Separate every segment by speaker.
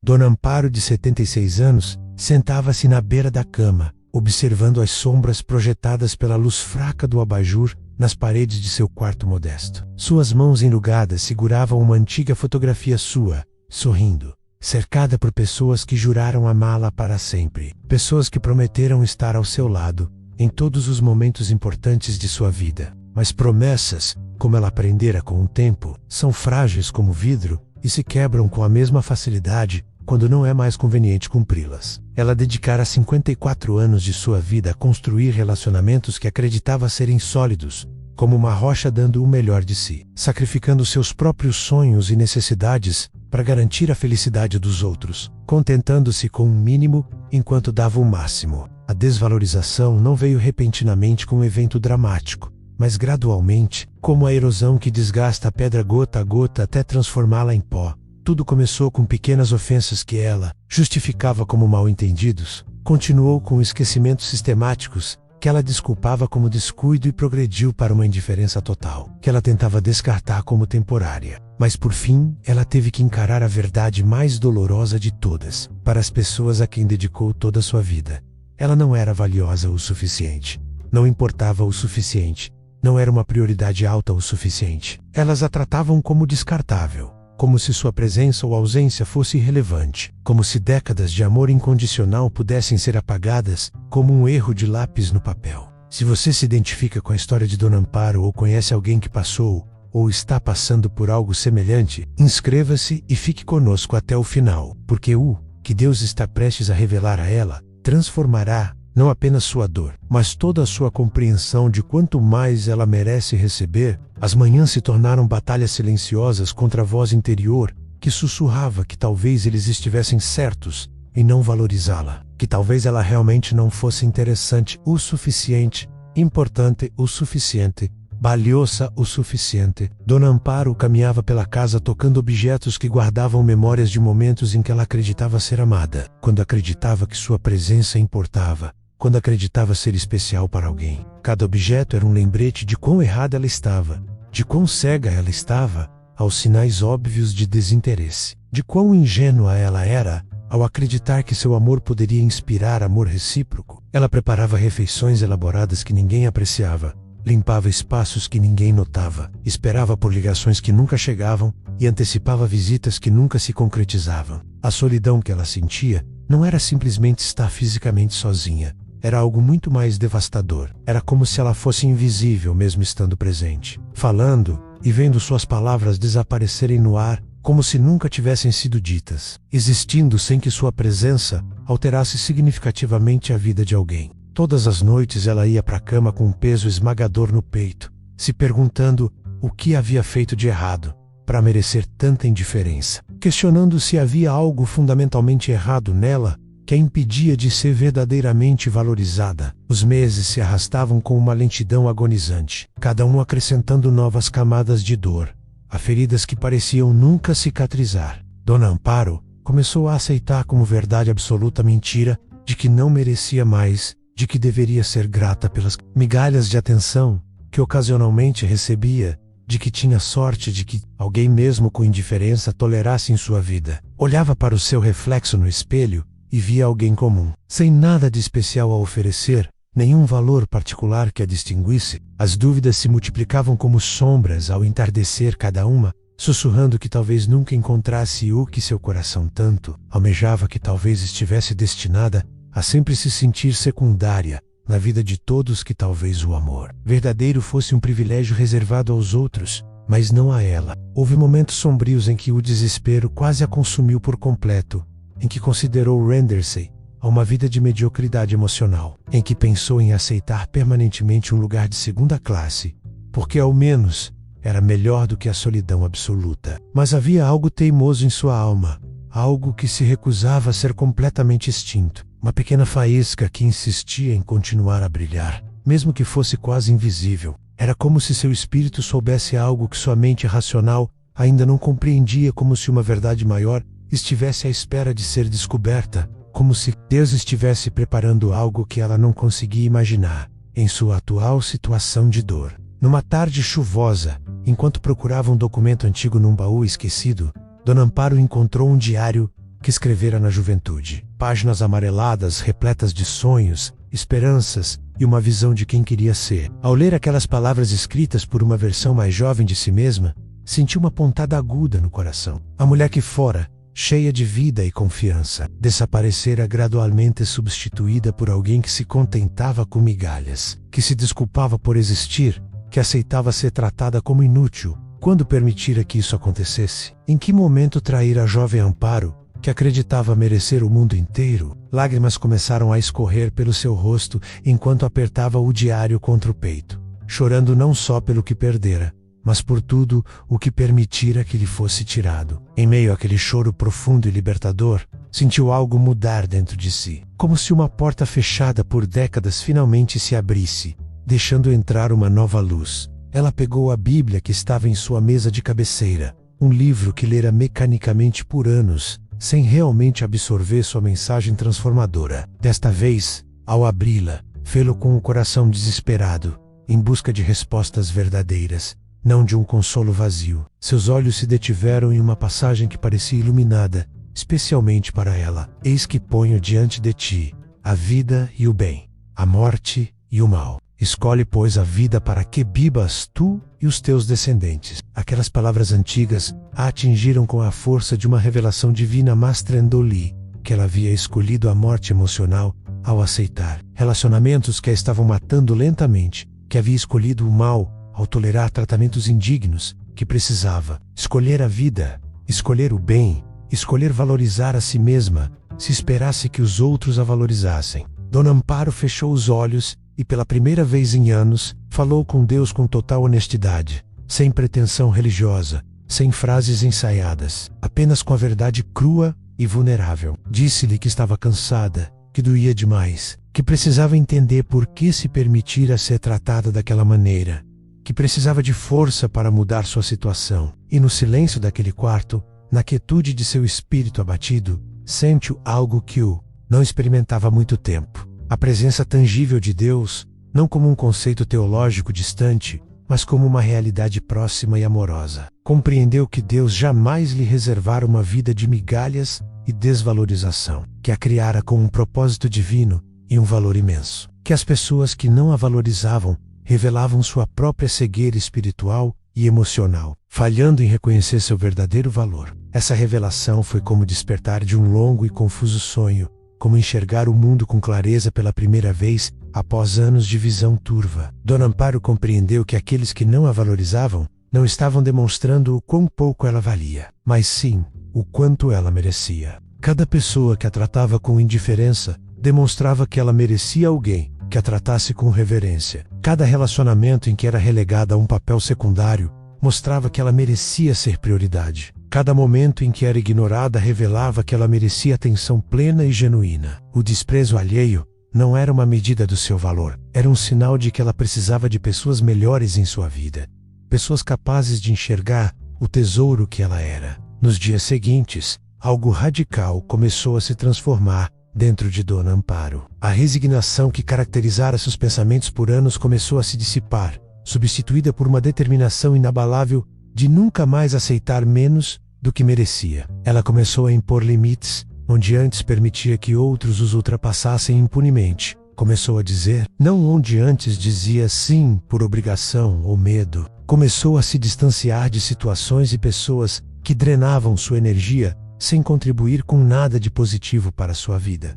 Speaker 1: Dona Amparo, de 76 anos, sentava-se na beira da cama, observando as sombras projetadas pela luz fraca do abajur nas paredes de seu quarto modesto. Suas mãos enrugadas seguravam uma antiga fotografia sua, sorrindo, cercada por pessoas que juraram amá-la para sempre. Pessoas que prometeram estar ao seu lado em todos os momentos importantes de sua vida. Mas promessas, como ela aprendera com o tempo, são frágeis como vidro e se quebram com a mesma facilidade quando não é mais conveniente cumpri-las. Ela dedicara 54 anos de sua vida a construir relacionamentos que acreditava serem sólidos, como uma rocha, dando o melhor de si, sacrificando seus próprios sonhos e necessidades para garantir a felicidade dos outros, contentando-se com o mínimo enquanto dava o máximo. A desvalorização não veio repentinamente com um evento dramático, mas gradualmente, como a erosão que desgasta a pedra gota a gota até transformá-la em pó. Tudo começou com pequenas ofensas que ela justificava como mal-entendidos, continuou com esquecimentos sistemáticos que ela desculpava como descuido e progrediu para uma indiferença total, que ela tentava descartar como temporária. Mas por fim, ela teve que encarar a verdade mais dolorosa de todas, para as pessoas a quem dedicou toda a sua vida. Ela não era valiosa o suficiente, não importava o suficiente, não era uma prioridade alta o suficiente. Elas a tratavam como descartável, como se sua presença ou ausência fosse irrelevante, como se décadas de amor incondicional pudessem ser apagadas como um erro de lápis no papel. Se você se identifica com a história de Dona Amparo ou conhece alguém que passou ou está passando por algo semelhante, inscreva-se e fique conosco até o final, porque o que Deus está prestes a revelar a ela transformará não apenas sua dor, mas toda a sua compreensão de quanto mais ela merece receber. As manhãs se tornaram batalhas silenciosas contra a voz interior que sussurrava que talvez eles estivessem certos em não valorizá-la, que talvez ela realmente não fosse interessante o suficiente, importante o suficiente, valiosa o suficiente. Dona Amparo caminhava pela casa tocando objetos que guardavam memórias de momentos em que ela acreditava ser amada, quando acreditava que sua presença importava, quando acreditava ser especial para alguém. Cada objeto era um lembrete de quão errada ela estava, de quão cega ela estava aos sinais óbvios de desinteresse, de quão ingênua ela era ao acreditar que seu amor poderia inspirar amor recíproco. Ela preparava refeições elaboradas que ninguém apreciava, limpava espaços que ninguém notava, esperava por ligações que nunca chegavam e antecipava visitas que nunca se concretizavam. A solidão que ela sentia não era simplesmente estar fisicamente sozinha, era algo muito mais devastador. Era como se ela fosse invisível mesmo estando presente, falando e vendo suas palavras desaparecerem no ar, como se nunca tivessem sido ditas, existindo sem que sua presença alterasse significativamente a vida de alguém. Todas as noites ela ia para a cama com um peso esmagador no peito, se perguntando o que havia feito de errado para merecer tanta indiferença, questionando se havia algo fundamentalmente errado nela que a impedia de ser verdadeiramente valorizada. Os meses se arrastavam com uma lentidão agonizante, cada um acrescentando novas camadas de dor, a feridas que pareciam nunca cicatrizar. Dona Amparo começou a aceitar como verdade absoluta a mentira de que não merecia mais, de que deveria ser grata pelas migalhas de atenção que ocasionalmente recebia, de que tinha sorte de que alguém mesmo com indiferença tolerasse em sua vida. Olhava para o seu reflexo no espelho e via alguém comum, sem nada de especial a oferecer, nenhum valor particular que a distinguisse. As dúvidas se multiplicavam como sombras ao entardecer, cada uma sussurrando que talvez nunca encontrasse o que seu coração tanto almejava, que talvez estivesse destinada a sempre se sentir secundária na vida de todos, que talvez o amor verdadeiro fosse um privilégio reservado aos outros, mas não a ela. Houve momentos sombrios em que o desespero quase a consumiu por completo, em que considerou render-se a uma vida de mediocridade emocional, em que pensou em aceitar permanentemente um lugar de segunda classe, porque ao menos era melhor do que a solidão absoluta. Mas havia algo teimoso em sua alma, algo que se recusava a ser completamente extinto, uma pequena faísca que insistia em continuar a brilhar, mesmo que fosse quase invisível. Era como se seu espírito soubesse algo que sua mente racional ainda não compreendia, como se uma verdade maior estivesse à espera de ser descoberta, como se Deus estivesse preparando algo que ela não conseguia imaginar, em sua atual situação de dor. Numa tarde chuvosa, enquanto procurava um documento antigo num baú esquecido, Dona Amparo encontrou um diário que escrevera na juventude. Páginas amareladas, repletas de sonhos, esperanças e uma visão de quem queria ser. Ao ler aquelas palavras escritas por uma versão mais jovem de si mesma, sentiu uma pontada aguda no coração. A mulher que fora, cheia de vida e confiança, desaparecera gradualmente substituída por alguém que se contentava com migalhas, que se desculpava por existir, que aceitava ser tratada como inútil. Quando permitira que isso acontecesse? Em que momento trair a jovem Amparo, que acreditava merecer o mundo inteiro? Lágrimas começaram a escorrer pelo seu rosto enquanto apertava o diário contra o peito, chorando não só pelo que perdera, mas por tudo o que permitira que lhe fosse tirado. Em meio àquele choro profundo e libertador, sentiu algo mudar dentro de si, como se uma porta fechada por décadas finalmente se abrisse, deixando entrar uma nova luz. Ela pegou a Bíblia que estava em sua mesa de cabeceira, um livro que lera mecanicamente por anos, sem realmente absorver sua mensagem transformadora. Desta vez, ao abri-la, fê-lo com o coração desesperado, em busca de respostas verdadeiras, não de um consolo vazio. Seus olhos se detiveram em uma passagem que parecia iluminada, especialmente para ela. Eis que ponho diante de ti a vida e o bem, a morte e o mal. Escolhe, pois, a vida para que vivas tu e os teus descendentes. Aquelas palavras antigas a atingiram com a força de uma revelação divina Mastrendoli, que ela havia escolhido a morte emocional ao aceitar relacionamentos que a estavam matando lentamente, que havia escolhido o mal ao tolerar tratamentos indignos, que precisava escolher a vida, escolher o bem, escolher valorizar a si mesma, se esperasse que os outros a valorizassem. Dona Amparo fechou os olhos e, pela primeira vez em anos, falou com Deus com total honestidade, sem pretensão religiosa, sem frases ensaiadas, apenas com a verdade crua e vulnerável. Disse-lhe que estava cansada, que doía demais, que precisava entender por que se permitira ser tratada daquela maneira, que precisava de força para mudar sua situação. E no silêncio daquele quarto, na quietude de seu espírito abatido, sentiu algo que o não experimentava há muito tempo. A presença tangível de Deus, não como um conceito teológico distante, mas como uma realidade próxima e amorosa. Compreendeu que Deus jamais lhe reservara uma vida de migalhas e desvalorização, que a criara com um propósito divino e um valor imenso, que as pessoas que não a valorizavam revelavam sua própria cegueira espiritual e emocional, falhando em reconhecer seu verdadeiro valor. Essa revelação foi como despertar de um longo e confuso sonho, como enxergar o mundo com clareza pela primeira vez após anos de visão turva. Dona Amparo compreendeu que aqueles que não a valorizavam não estavam demonstrando o quão pouco ela valia, mas sim o quanto ela merecia. Cada pessoa que a tratava com indiferença demonstrava que ela merecia alguém que a tratasse com reverência. Cada relacionamento em que era relegada a um papel secundário mostrava que ela merecia ser prioridade. Cada momento em que era ignorada revelava que ela merecia atenção plena e genuína. O desprezo alheio não era uma medida do seu valor, era um sinal de que ela precisava de pessoas melhores em sua vida, pessoas capazes de enxergar o tesouro que ela era. Nos dias seguintes, algo radical começou a se transformar dentro de Dona Amparo. A resignação que caracterizara seus pensamentos por anos começou a se dissipar, substituída por uma determinação inabalável de nunca mais aceitar menos do que merecia. Ela começou a impor limites, onde antes permitia que outros os ultrapassassem impunemente. Começou a dizer não onde antes dizia sim por obrigação ou medo. Começou a se distanciar de situações e pessoas que drenavam sua energia sem contribuir com nada de positivo para sua vida.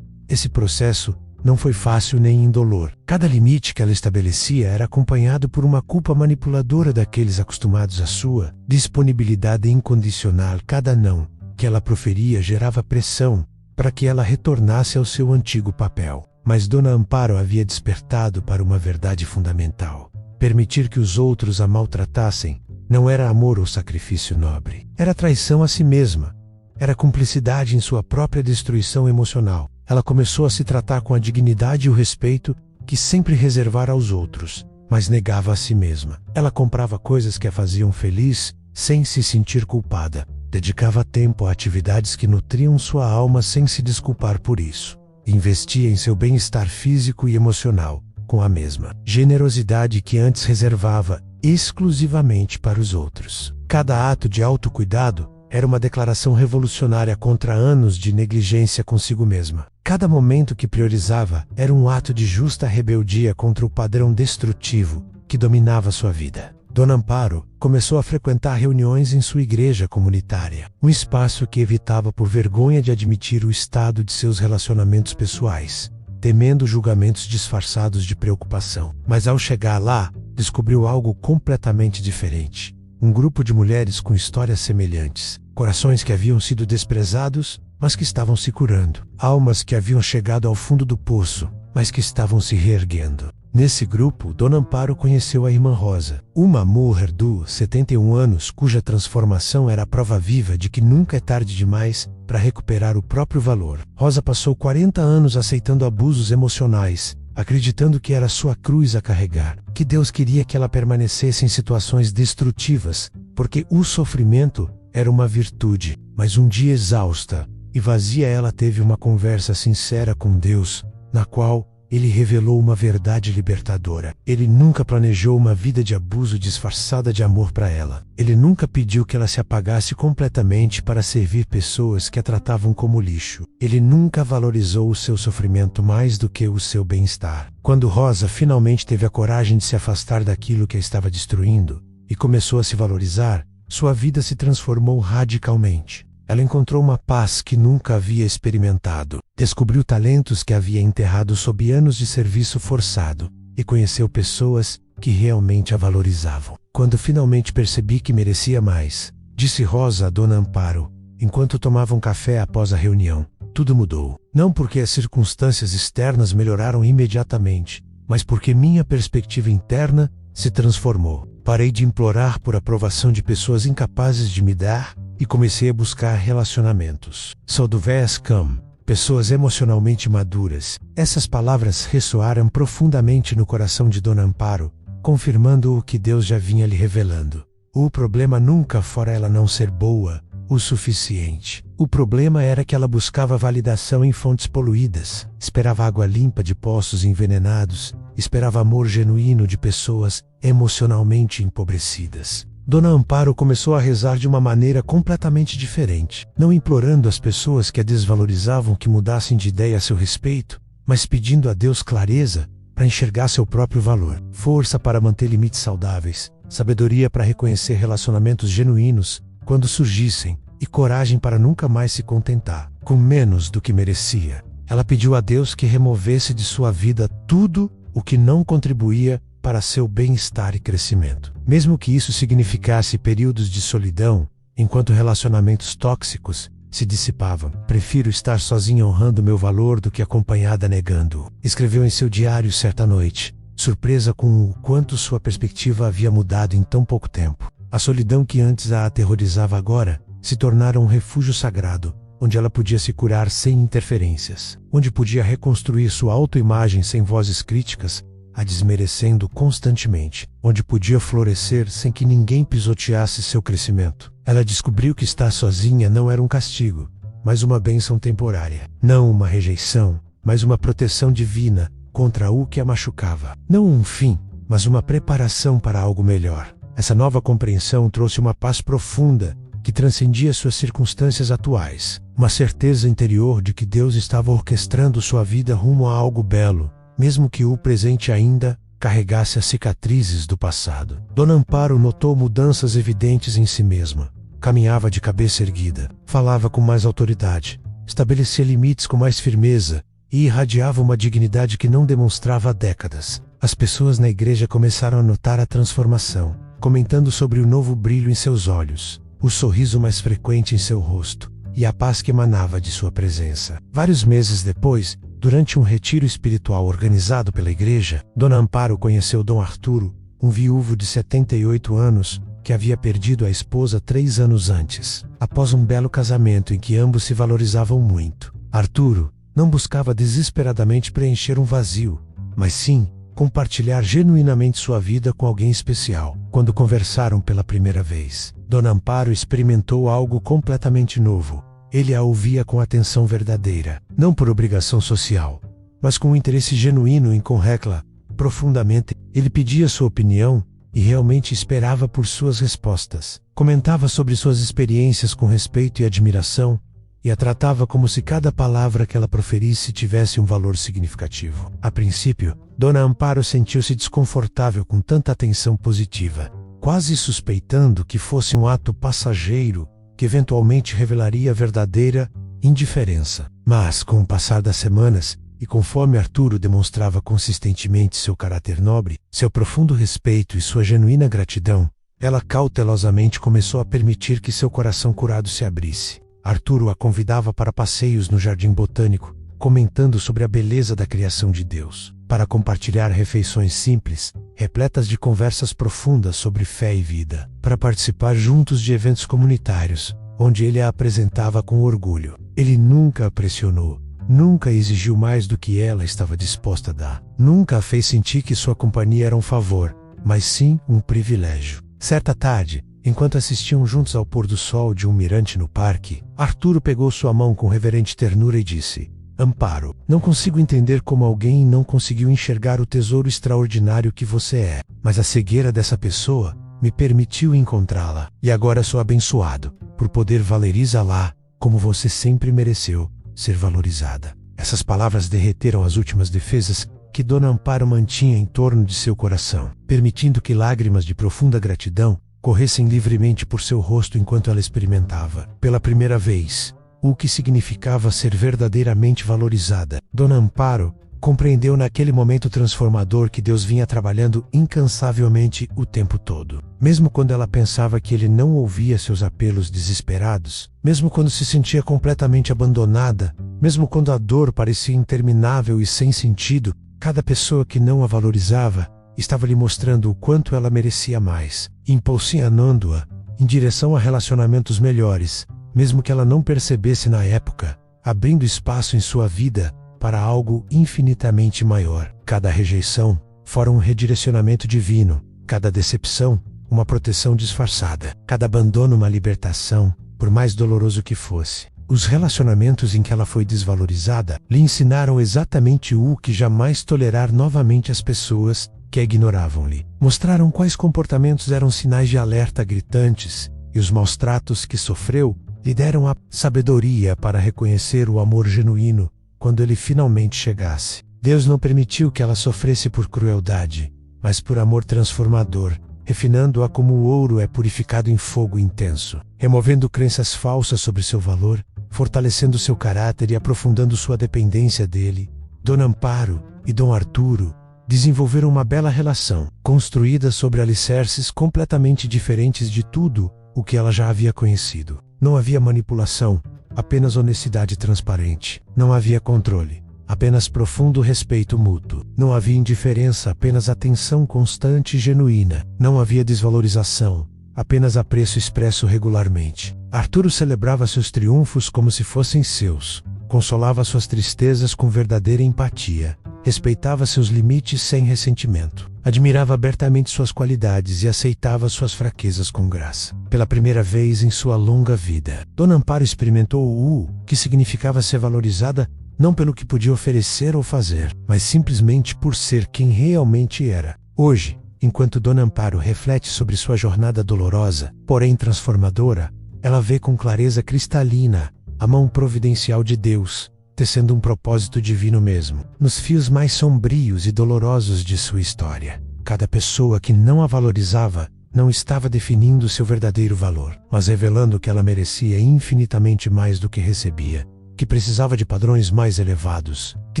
Speaker 1: Esse processo não foi fácil nem indolor. Cada limite que ela estabelecia era acompanhado por uma culpa manipuladora daqueles acostumados à sua disponibilidade incondicional. Cada não que ela proferia gerava pressão para que ela retornasse ao seu antigo papel. Mas Dona Amparo havia despertado para uma verdade fundamental. Permitir que os outros a maltratassem não era amor ou sacrifício nobre. Era traição a si mesma. Era cumplicidade em sua própria destruição emocional. Ela começou a se tratar com a dignidade e o respeito que sempre reservara aos outros, mas negava a si mesma. Ela comprava coisas que a faziam feliz sem se sentir culpada. Dedicava tempo a atividades que nutriam sua alma sem se desculpar por isso. Investia em seu bem-estar físico e emocional com a mesma generosidade que antes reservava exclusivamente para os outros. Cada ato de autocuidado Era uma declaração revolucionária contra anos de negligência consigo mesma. Cada momento que priorizava era um ato de justa rebeldia contra o padrão destrutivo que dominava sua vida. Dona Amparo começou a frequentar reuniões em sua igreja comunitária, um espaço que evitava por vergonha de admitir o estado de seus relacionamentos pessoais, temendo julgamentos disfarçados de preocupação. Mas ao chegar lá, descobriu algo completamente diferente. Um grupo de mulheres com histórias semelhantes, corações que haviam sido desprezados, mas que estavam se curando, almas que haviam chegado ao fundo do poço, mas que estavam se reerguendo. Nesse grupo, Dona Amparo conheceu a irmã Rosa, uma mulher de 71 anos cuja transformação era a prova viva de que nunca é tarde demais para recuperar o próprio valor. Rosa passou 40 anos aceitando abusos emocionais, acreditando que era sua cruz a carregar, que Deus queria que ela permanecesse em situações destrutivas, porque o sofrimento era uma virtude. Mas um dia exausta e vazia, ela teve uma conversa sincera com Deus, na qual Ele revelou uma verdade libertadora. Ele nunca planejou uma vida de abuso disfarçada de amor para ela. Ele nunca pediu que ela se apagasse completamente para servir pessoas que a tratavam como lixo. Ele nunca valorizou o seu sofrimento mais do que o seu bem-estar. Quando Rosa finalmente teve a coragem de se afastar daquilo que a estava destruindo e começou a se valorizar, sua vida se transformou radicalmente. Ela encontrou uma paz que nunca havia experimentado, descobriu talentos que havia enterrado sob anos de serviço forçado e conheceu pessoas que realmente a valorizavam. Quando finalmente percebi que merecia mais, disse Rosa a Dona Amparo, enquanto tomavam café após a reunião, tudo mudou. Não porque as circunstâncias externas melhoraram imediatamente, mas porque minha perspectiva interna se transformou. Parei de implorar por aprovação de pessoas incapazes de me dar e comecei a buscar relacionamentos. Saudáveis como pessoas emocionalmente maduras. Essas palavras ressoaram profundamente no coração de Dona Amparo, confirmando o que Deus já vinha lhe revelando. O problema nunca fora ela não ser boa o suficiente. O problema era que ela buscava validação em fontes poluídas, esperava água limpa de poços envenenados, esperava amor genuíno de pessoas emocionalmente empobrecidas. Dona Amparo começou a rezar de uma maneira completamente diferente, não implorando às pessoas que a desvalorizavam que mudassem de ideia a seu respeito, mas pedindo a Deus clareza para enxergar seu próprio valor, força para manter limites saudáveis, sabedoria para reconhecer relacionamentos genuínos quando surgissem, e coragem para nunca mais se contentar com menos do que merecia. Ela pediu a Deus que removesse de sua vida tudo o que não contribuía para seu bem-estar e crescimento. Mesmo que isso significasse períodos de solidão, enquanto relacionamentos tóxicos se dissipavam. Prefiro estar sozinha honrando meu valor do que acompanhada negando-o. Escreveu em seu diário certa noite, surpresa com o quanto sua perspectiva havia mudado em tão pouco tempo. A solidão que antes a aterrorizava agora se tornara um refúgio sagrado, onde ela podia se curar sem interferências, onde podia reconstruir sua autoimagem sem vozes críticas, a desmerecendo constantemente, onde podia florescer sem que ninguém pisoteasse seu crescimento. Ela descobriu que estar sozinha não era um castigo, mas uma bênção temporária. Não uma rejeição, mas uma proteção divina contra o que a machucava. Não um fim, mas uma preparação para algo melhor. Essa nova compreensão trouxe uma paz profunda que transcendia suas circunstâncias atuais, uma certeza interior de que Deus estava orquestrando sua vida rumo a algo belo, mesmo que o presente ainda carregasse as cicatrizes do passado. Dona Amparo notou mudanças evidentes em si mesma. Caminhava de cabeça erguida, falava com mais autoridade, estabelecia limites com mais firmeza e irradiava uma dignidade que não demonstrava há décadas. As pessoas na igreja começaram a notar a transformação, comentando sobre o novo brilho em seus olhos, o sorriso mais frequente em seu rosto e a paz que emanava de sua presença. Vários meses depois, durante um retiro espiritual organizado pela igreja, Dona Amparo conheceu Dom Arturo, um viúvo de 78 anos, que havia perdido a esposa 3 anos antes, após um belo casamento em que ambos se valorizavam muito. Arturo não buscava desesperadamente preencher um vazio, mas sim compartilhar genuinamente sua vida com alguém especial. Quando conversaram pela primeira vez, Dona Amparo experimentou algo completamente novo. Ele a ouvia com atenção verdadeira, não por obrigação social, mas com um interesse genuíno em conhecê-la profundamente. Ele pedia sua opinião e realmente esperava por suas respostas. Comentava sobre suas experiências com respeito e admiração, e a tratava como se cada palavra que ela proferisse tivesse um valor significativo. A princípio, Dona Amparo sentiu-se desconfortável com tanta atenção positiva, quase suspeitando que fosse um ato passageiro que eventualmente revelaria a verdadeira indiferença. Mas, com o passar das semanas, e conforme Arturo demonstrava consistentemente seu caráter nobre, seu profundo respeito e sua genuína gratidão, ela cautelosamente começou a permitir que seu coração curado se abrisse. Arturo a convidava para passeios no jardim botânico, comentando sobre a beleza da criação de Deus, para compartilhar refeições simples, repletas de conversas profundas sobre fé e vida, para participar juntos de eventos comunitários, onde ele a apresentava com orgulho. Ele nunca a pressionou, nunca exigiu mais do que ela estava disposta a dar. Nunca a fez sentir que sua companhia era um favor, mas sim um privilégio. Certa tarde, enquanto assistiam juntos ao pôr do sol de um mirante no parque, Arturo pegou sua mão com reverente ternura e disse: Amparo, não consigo entender como alguém não conseguiu enxergar o tesouro extraordinário que você é, mas a cegueira dessa pessoa me permitiu encontrá-la, e agora sou abençoado por poder valorizá-la como você sempre mereceu ser valorizada. Essas palavras derreteram as últimas defesas que Dona Amparo mantinha em torno de seu coração, permitindo que lágrimas de profunda gratidão corressem livremente por seu rosto enquanto ela experimentava, pela primeira vez, o que significava ser verdadeiramente valorizada. Dona Amparo compreendeu naquele momento transformador que Deus vinha trabalhando incansavelmente o tempo todo. Mesmo quando ela pensava que ele não ouvia seus apelos desesperados, mesmo quando se sentia completamente abandonada, mesmo quando a dor parecia interminável e sem sentido, cada pessoa que não a valorizava estava lhe mostrando o quanto ela merecia mais, impulsionando-a em direção a relacionamentos melhores, mesmo que ela não percebesse na época, abrindo espaço em sua vida para algo infinitamente maior. Cada rejeição fora um redirecionamento divino, cada decepção uma proteção disfarçada, cada abandono uma libertação, por mais doloroso que fosse. Os relacionamentos em que ela foi desvalorizada lhe ensinaram exatamente o que jamais tolerar novamente as pessoas que a ignoravam-lhe. Mostraram quais comportamentos eram sinais de alerta gritantes, e os maus tratos que sofreu lhe deram a sabedoria para reconhecer o amor genuíno quando ele finalmente chegasse. Deus não permitiu que ela sofresse por crueldade, mas por amor transformador, refinando-a como o ouro é purificado em fogo intenso, removendo crenças falsas sobre seu valor, fortalecendo seu caráter e aprofundando sua dependência dele. Dona Amparo e Dom Arturo desenvolveram uma bela relação, construída sobre alicerces completamente diferentes de tudo o que ela já havia conhecido. Não havia manipulação, apenas honestidade transparente. Não havia controle, apenas profundo respeito mútuo. Não havia indiferença, apenas atenção constante e genuína. Não havia desvalorização, apenas apreço expresso regularmente. Arturo celebrava seus triunfos como se fossem seus, consolava suas tristezas com verdadeira empatia, respeitava seus limites sem ressentimento, admirava abertamente suas qualidades e aceitava suas fraquezas com graça. Pela primeira vez em sua longa vida, Dona Amparo experimentou o que significava ser valorizada não pelo que podia oferecer ou fazer, mas simplesmente por ser quem realmente era. Hoje, enquanto Dona Amparo reflete sobre sua jornada dolorosa, porém transformadora, ela vê com clareza cristalina a mão providencial de Deus, tecendo um propósito divino mesmo, nos fios mais sombrios e dolorosos de sua história. Cada pessoa que não a valorizava não estava definindo seu verdadeiro valor, mas revelando que ela merecia infinitamente mais do que recebia, que precisava de padrões mais elevados, que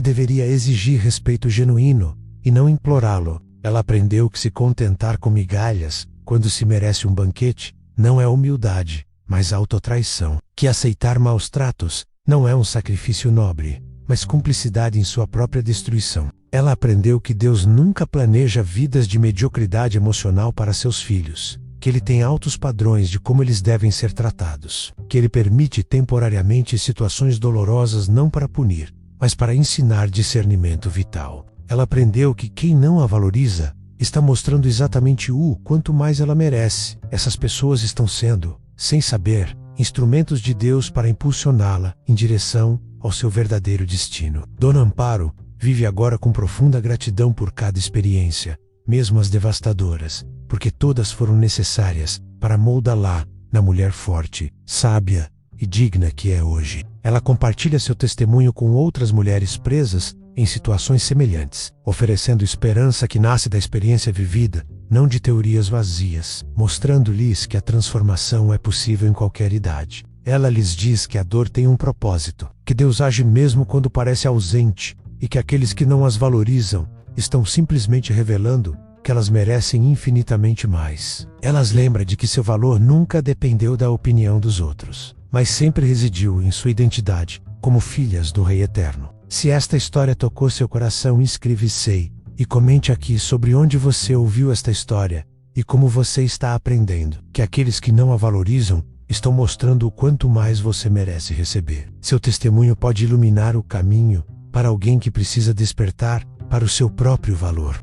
Speaker 1: deveria exigir respeito genuíno e não implorá-lo. Ela aprendeu que se contentar com migalhas, quando se merece um banquete, não é humildade, mas autotraição, que aceitar maus tratos não é um sacrifício nobre, mas cumplicidade em sua própria destruição. Ela aprendeu que Deus nunca planeja vidas de mediocridade emocional para seus filhos, que Ele tem altos padrões de como eles devem ser tratados, que Ele permite temporariamente situações dolorosas não para punir, mas para ensinar discernimento vital. Ela aprendeu que quem não a valoriza está mostrando exatamente o quanto mais ela merece. Essas pessoas estão sendo, sem saber, instrumentos de Deus para impulsioná-la em direção ao seu verdadeiro destino. Dona Amparo vive agora com profunda gratidão por cada experiência, mesmo as devastadoras, porque todas foram necessárias para moldá-la na mulher forte, sábia e digna que é hoje. Ela compartilha seu testemunho com outras mulheres presas em situações semelhantes, oferecendo esperança que nasce da experiência vivida, não de teorias vazias, mostrando-lhes que a transformação é possível em qualquer idade. Ela lhes diz que a dor tem um propósito, que Deus age mesmo quando parece ausente e que aqueles que não as valorizam estão simplesmente revelando que elas merecem infinitamente mais. Ela as lembra de que seu valor nunca dependeu da opinião dos outros, mas sempre residiu em sua identidade como filhas do Rei Eterno. Se esta história tocou seu coração, inscreva-se e comente aqui sobre onde você ouviu esta história e como você está aprendendo que aqueles que não a valorizam estão mostrando o quanto mais você merece receber. Seu testemunho pode iluminar o caminho para alguém que precisa despertar para o seu próprio valor.